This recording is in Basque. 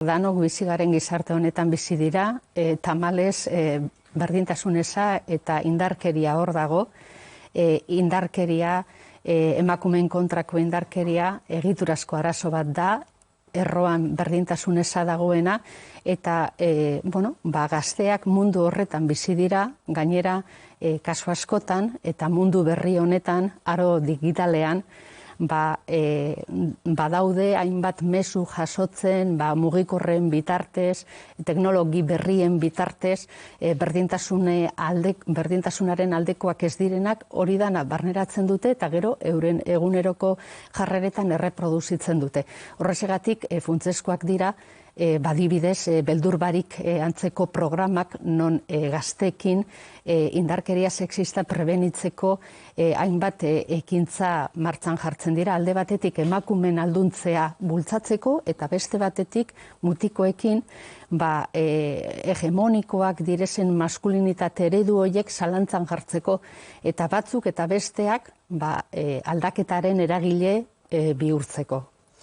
Danok bizi garen gizarte honetan bizi dira, tamalez berdintasun eza eta indarkeria hor dago. Indarkeria, emakumeen kontrako indarkeria, egiturazko arazo bat da, erroan berdintasun eza dagoena, eta gazteak mundu horretan bizi dira, gainera kasu askotan, eta mundu berri honetan, aro digitalean, badaude hainbat mezu jasotzen, mugikorren bitartez, teknologi berrien bitartez, berdintasunaren aldekoak ez direnak hori dana barneratzen dute eta gero euren eguneroko jarreretan erreproduzitzen dute. Horrexegatik funtsezkoak dira, badibidez, beldur barik antzeko programak non gazteekin indarkeria sexista prebenitzeko hainbat ekintza martxan jartzen dira. Alde batetik emakumeen alduntzea bultzatzeko eta beste batetik mutikoekin hegemonikoak direzen maskulinitate eredu horiek zalantzan jartzeko eta batzuk eta besteak aldaketaren eragile bihurtzeko.